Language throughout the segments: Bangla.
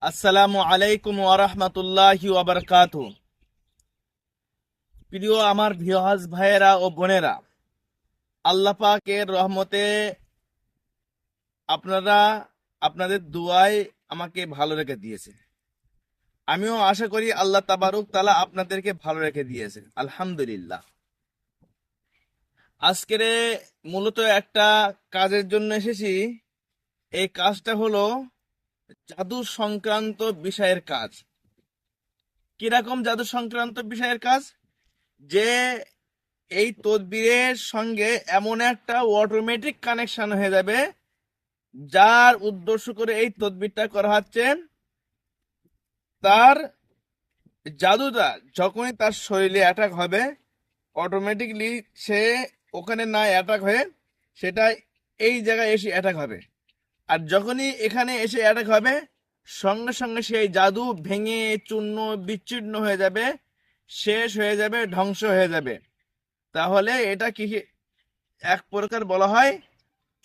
আসসালামু আলাইকুম ওয়া রাহমাতুল্লাহি ওয়া বারাকাতুহু। প্রিয় আমার ভিউয়ার্স ভাইয়েরা ও বোনেরা, আল্লাহ পাকের রহমতে আপনারা আপনাদের দুআয় আমাকে ভালো রেখে দিয়েছে। আমিও আশা করি আল্লাহ তাবারক তাআলা আপনাদেরকে ভালো রেখে দিয়েছে, আলহামদুলিল্লাহ। আজকের মূলত একটা কাজের জন্য এসেছি। এই কাজটা হলো জাদু সংক্রান্ত বিষয়ের কাজ। কিরকম জাদু সংক্রান্ত বিষয়ের কাজ? যে এই তদবিরের সঙ্গে এমন একটা অটোমেটিক কানেকশন হয়ে যাবে, যার উদ্দেশ্য করে এই তদবিরটা করা হচ্ছে। তার জাদুটা যখনই তার শরীরে অ্যাটাক হবে, অটোমেটিকলি সে ওখানে না অ্যাটাক হয়ে সেটা এই জায়গায় এসে অ্যাটাক হবে। আর যখনই এখানে এসে অ্যাটাক হবে, সঙ্গে সঙ্গে সেই জাদু ভেঙে চূর্ণ বিচ্ছিন্ন হয়ে যাবে, শেষ হয়ে যাবে, ধ্বংস হয়ে যাবে। তাহলে এটা কি এক প্রকার বলা হয়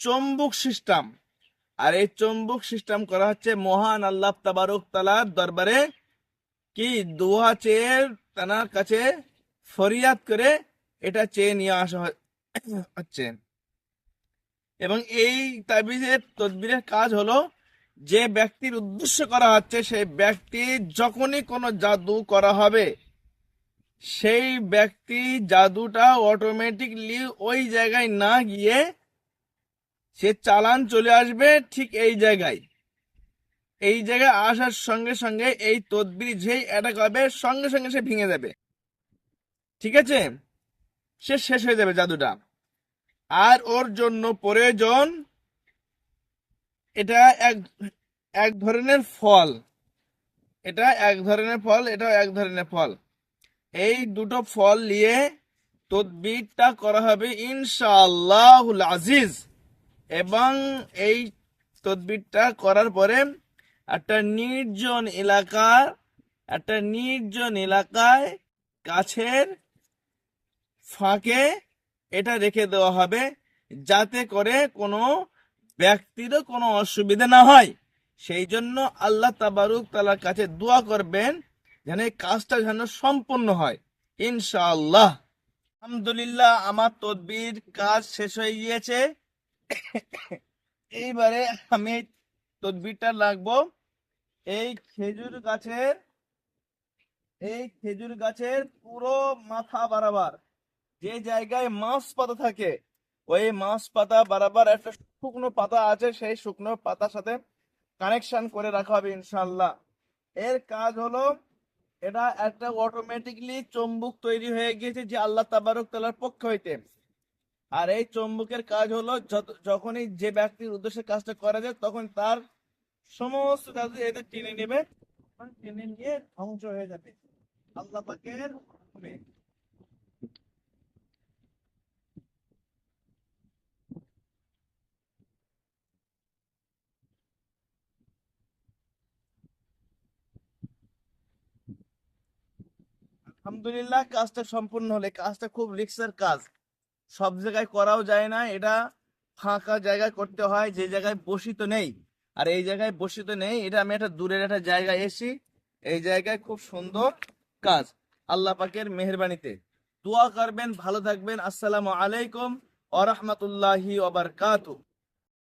চুম্বক সিস্টেম। আর এই চুম্বক সিস্টেম করা হচ্ছে মহান আল্লাহ তাবারক তাআলার দরবারে, কি দোয়া চেয়ে তার কাছে ফরিয়াদ করে এটা চেয়ে নিয়ে আসা হচ্ছে। এবং এই তাবিজের তদবিরের কাজ হলো, যে ব্যক্তির উদ্দেশ্য করা হচ্ছে সেই ব্যক্তি যখনই কোনো জাদু করা হবে, সেই ব্যক্তি জাদুটা অটোমেটিকলি ওই জায়গায় না গিয়ে সে চালান চলে আসবে ঠিক এই জায়গায়। এই জায়গায় আসার সঙ্গে সঙ্গে এই তদবির যেই অ্যাটাক হবে, সঙ্গে সঙ্গে সে ভেঙে যাবে। ঠিক আছে, সে শেষ হয়ে যাবে জাদুটা। আর ওর জন্য প্রয়োজন এটা এক এক ধরনের ফল। এটা এক ধরনের ফল, এটাও এক ধরনের ফল। এই দুটো ফল নিয়ে তদবিরটা করা হবে ইনশাআল্লাহুল আজিজ। এবং এই তদবিরটা করার পরে একটা নির্জন এলাকায় গাছের ফাঁকে এটা রেখে দেওয়া হবে, যাতে করে কোনো ব্যক্তিরও কোনো অসুবিধা না হয়। সেই জন্য আল্লাহ তাবারক তাআলার কাছে দোয়া করবেন যেন এই কাজটা যেন সম্পূর্ণ হয় ইনশাআল্লাহ। আলহামদুলিল্লাহ, আমার তদবির কাজ শেষ হয়ে গিয়েছে। এইবারে আমি তদবিরটা লাগবো এই খেজুর গাছের পুরো মাথা বরাবর, যে জায়গায় মাছ পাতা থাকে, ওই মাছ পাতা বরাবর একটা শুকনো পাতা আছে, সেই শুকনো পাতার সাথে কানেকশন করে রাখা হবে ইনশাল্লাহ। এর কাজ হলো, এটা একটা অটোমেটিকলি চুম্বক তৈরি হয়ে গিয়েছে যে আল্লাহ তাবারক তাআলার পক্ষ হইতে। আর এই চুম্বকের কাজ হলো, যখনই যে ব্যক্তির উদ্দেশ্যে কাজটা করা যায়, তখন তার সমস্ত কাজ এতে টেনে নেবে, টেনে নিয়ে ধ্বংস হয়ে যাবে আল্লাহ পাকের হুকুমে। আলহামদুলিল্লাহ, কাজটা সম্পূর্ণ হলে, কাজটা খুব রিস্কের কাজ, সব জায়গায় করাও যায় না। এটা ফাঁকা জায়গায় করতে হয়, যে জায়গায় বসিত নেই। আর এই জায়গায় বসিত নেই, এটা আমি একটা দূরের একটা জায়গায় এসি, এই জায়গায় খুব সুন্দর কাজ আল্লাহ পাকের মেহেরবানিতে। দোয়া করবেন, ভালো থাকবেন। আসসালামু আলাইকুম ওয়া রাহমাতুল্লাহি ওয়া বারাকাতুহু।